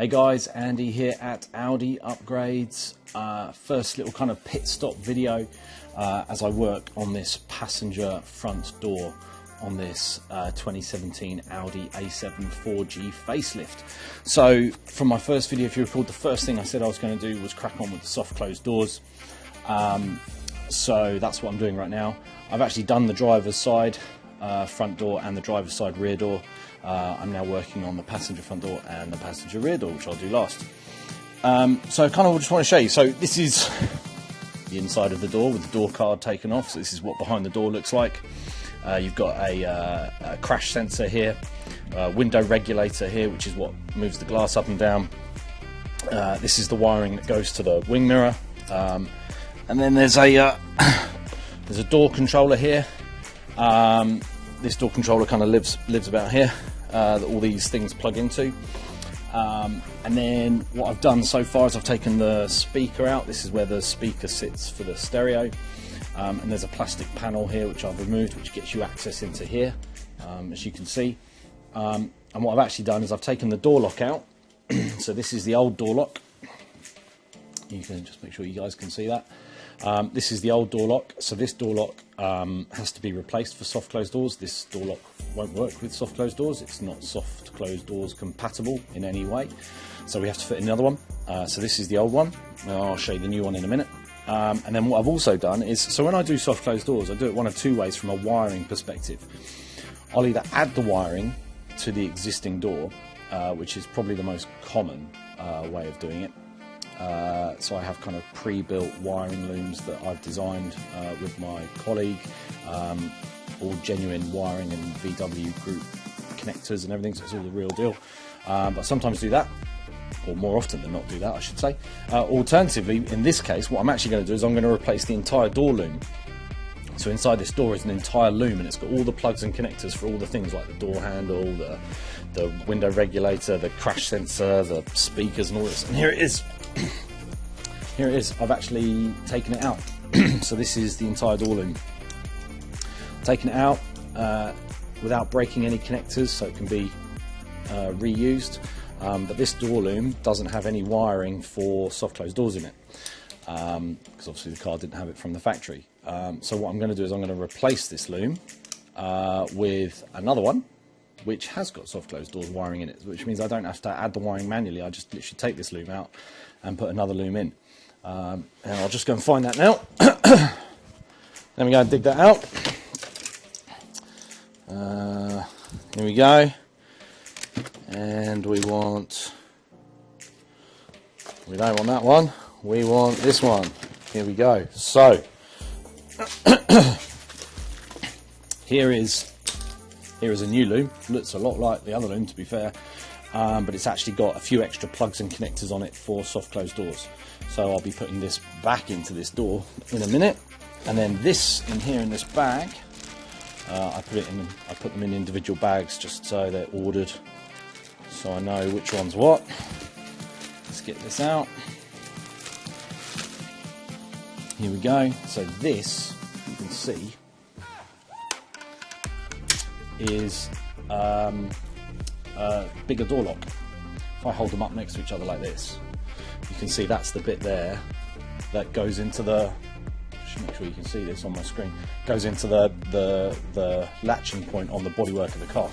Hey guys, Andy here at Audi Upgrades. First little kind of pit stop video as I work on this passenger front door on this 2017 Audi A7 4G facelift. So from my first video, if you recall, the first thing I said I was going to do was crack on with the soft closed doors. So that's what I'm doing right now. I've actually done the driver's side front door and the driver's side rear door. I'm now working on the passenger front door and the passenger rear door, which I'll do last. So I kind of just want to show you. So this is the inside of the door with the door card taken off. So this is what behind the door looks like. You've got a crash sensor here, window regulator here, which is what moves the glass up and down. This is the wiring that goes to the wing mirror. And then there's a door controller here. This door controller kind of lives about here, that all these things plug into. And then what I've done so far is I've taken the speaker out. This is where the speaker sits for the stereo. And there's a plastic panel here which I've removed, which gets you access into here, as you can see. And what I've actually done is I've taken the door lock out. So this is the old door lock. You can just make sure you guys can see that. This is the old door lock. So this door lock has to be replaced for soft closed doors. This door lock won't work with soft closed doors. It's not soft closed doors compatible in any way. So we have to fit in another one. So this is the old one. I'll show you the new one in a minute. And then what I've also done is, so when I do soft closed doors, I do it one of two ways from a wiring perspective. I'll either add the wiring to the existing door, which is probably the most common way of doing it. So I have kind of pre-built wiring looms that I've designed with my colleague, all genuine wiring and VW group connectors and everything, so it's all the real deal. But sometimes do that, or more often than not do that, I should say. Alternatively, in this case, what I'm actually going to do is I'm going to replace the entire door loom. So inside this door is an entire loom, and it's got all the plugs and connectors for all the things like the door handle, the window regulator, the crash sensor, the speakers and all this. And here it is. Here it is. I've actually taken it out. So this is the entire door loom. Taken it out without breaking any connectors, so it can be reused. But this door loom doesn't have any wiring for soft closed doors in it, because obviously the car didn't have it from the factory. So what I'm going to do is I'm going to replace this loom with another one which has got soft closed doors wiring in it, which means I don't have to add the wiring manually. I just literally take this loom out and put another loom in. And I'll just go and find that now. Let me go and dig that out. Here we go. And we don't want that one, we want this one. Here we go. So here is a new loom. Looks a lot like the other loom, to be fair, but it's actually got a few extra plugs and connectors on it for soft closed doors. So I'll be putting this back into this door in a minute, and then this in here in this bag, I put them in individual bags just so they're ordered, so I know which one's what. Let's get this out. Here we go. So this, you can see, is a bigger door lock. If I hold them up next to each other like this, you can see that's the bit there that goes into the, just make sure you can see this on my screen, goes into the latching point on the bodywork of the car.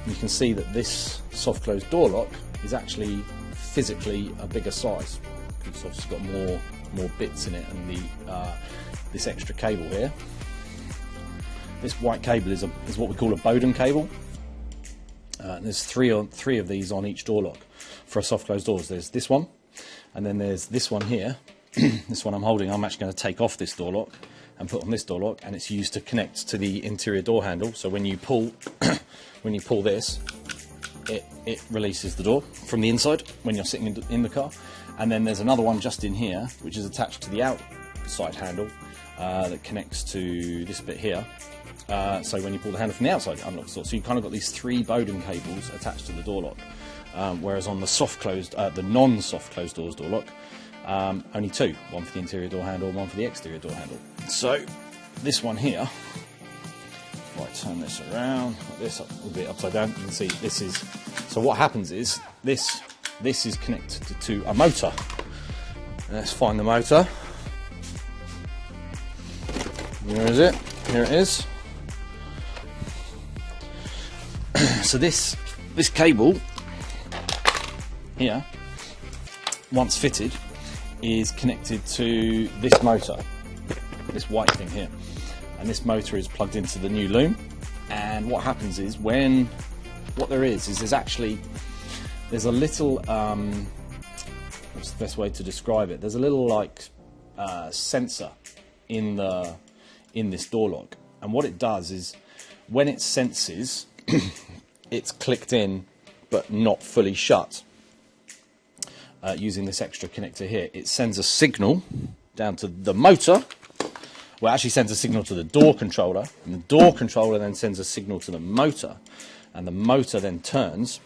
And you can see that this soft closed door lock is actually physically a bigger size. It's obviously got more bits in it, and this extra cable here. This white cable is what we call a Bowden cable. And there's three of these on each door lock for a soft closed doors. There's this one, and then there's this one here. This one I'm holding, I'm actually going to take off this door lock and put on this door lock, and it's used to connect to the interior door handle. So when you pull this, it releases the door from the inside when you're sitting in the car. And then there's another one just in here, which is attached to the outside handle, that connects to this bit here. So when you pull the handle from the outside, it unlocks the door. So you've kind of got these three Bowden cables attached to the door lock. Whereas on the the non-soft closed doors door lock, only two. One for the interior door handle, one for the exterior door handle. So this one here, if I turn this around like this, a bit upside down, you can see this is, so what happens is this this is connected to a motor. Let's find the motor. Where is it? Here it is. So this cable here, once fitted, is connected to this motor, this white thing here, and this motor is plugged into the new loom. And what happens is what there is there's a little what's the best way to describe it? There's a little like sensor in this door lock, and what it does is when it senses it's clicked in but not fully shut, using this extra connector here, it sends a signal down to the motor. Well, it actually sends a signal to the door controller, and the door controller then sends a signal to the motor, and the motor then turns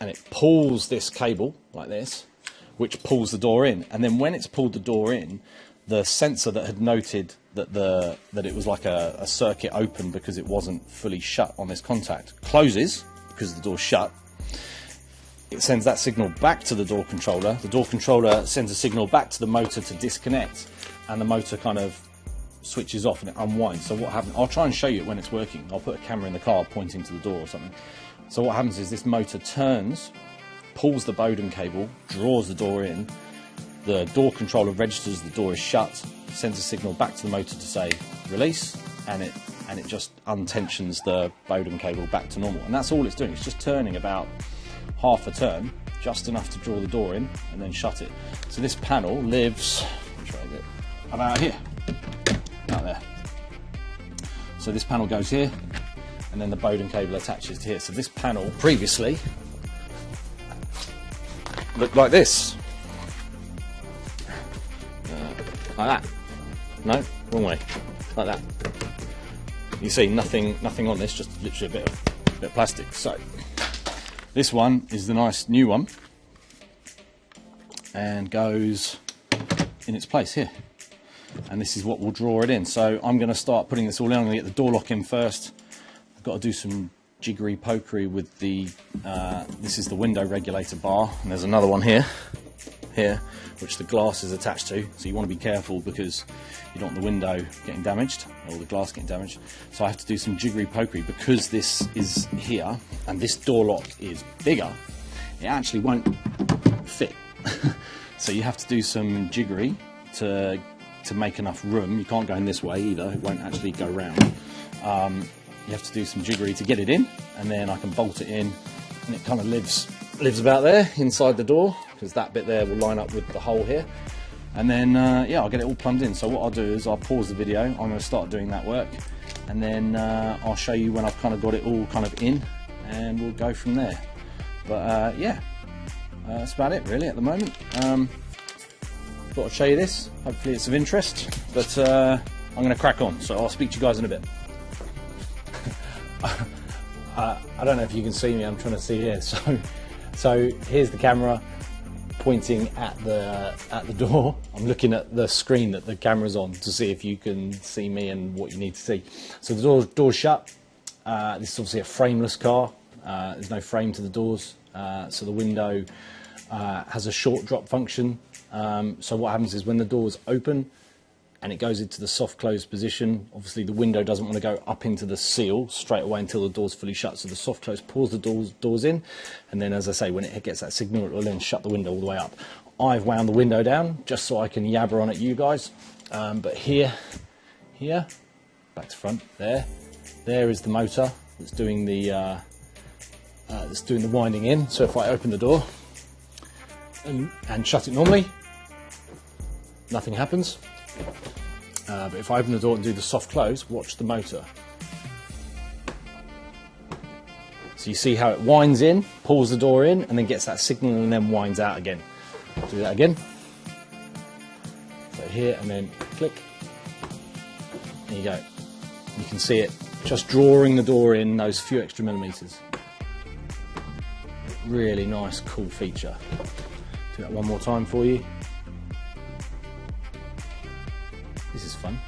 and it pulls this cable like this, which pulls the door in. And then when it's pulled the door in, the sensor that had noted that it was like a circuit open because it wasn't fully shut on this contact closes because the door's shut. It sends that signal back to the door controller. The door controller sends a signal back to the motor to disconnect, and the motor kind of switches off and it unwinds. So what happens, I'll try and show you it when it's working. I'll put a camera in the car pointing to the door or something. So what happens is this motor turns, pulls the Bowden cable, draws the door in, the door controller registers the door is shut, sends a signal back to the motor to say release, and it just untensions the Bowden cable back to normal. And that's all it's doing. It's just turning about half a turn, just enough to draw the door in and then shut it. So this panel lives, about here, out there. So this panel goes here, and then the Bowden cable attaches to here. So this panel previously looked like this. Like that. No, wrong way. Like that. You see nothing on this, just literally a bit of plastic. So this one is the nice new one and goes in its place here. And this is what will draw it in. So I'm going to start putting this all in. I'm going to get the door lock in first. I've got to do some jiggery pokery with the this is the window regulator bar, and there's another one here which the glass is attached to, so you want to be careful because you don't want the window getting damaged or the glass getting damaged. So I have to do some jiggery pokery because this is here and this door lock is bigger, it actually won't fit. So you have to do some jiggery to make enough room. You can't go in this way either, it won't actually go round. You have to do some jiggery to get it in, and then I can bolt it in, and it kind of lives about there inside the door, because that bit there will line up with the hole here. And then yeah, I'll get it all plumbed in. So what I'll do is I'll pause the video, I'm going to start doing that work, and then I'll show you when I've kind of got it all kind of in, and we'll go from there. But yeah, that's about it really at the moment. Thought I'd show you this, hopefully it's of interest, but I'm going to crack on, so I'll speak to you guys in a bit. I don't know if you can see me, I'm trying to see here. So here's the camera pointing at the door. I'm looking at the screen that the camera's on to see if you can see me and what you need to see. So the door's shut. This is obviously a frameless car. There's no frame to the doors, so the window has a short drop function. So what happens is when the doors open and it goes into the soft close position, obviously the window doesn't want to go up into the seal straight away until the door's fully shut. So the soft close pulls the doors in, and then, as I say, when it gets that signal, it will then shut the window all the way up. I've wound the window down just so I can yabber on at you guys. But here, back to front, there is the motor that's doing the winding in. So if I open the door and shut it normally, nothing happens. But if I open the door and do the soft close, watch the motor. So you see how it winds in, pulls the door in, and then gets that signal and then winds out again. Do that again. So here and then click. There you go. You can see it just drawing the door in those few extra millimeters. Really nice, cool feature. Do that one more time for you. This is fun.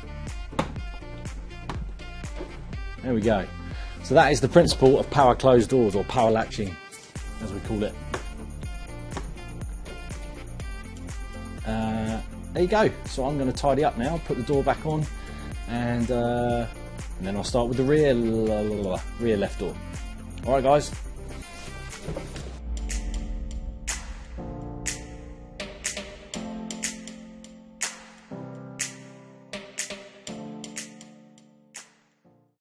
There we go. So that is the principle of power closed doors, or power latching as we call it. there you go. So I'm going to tidy up now, put the door back on, and then I'll start with the rear left door. Alright guys,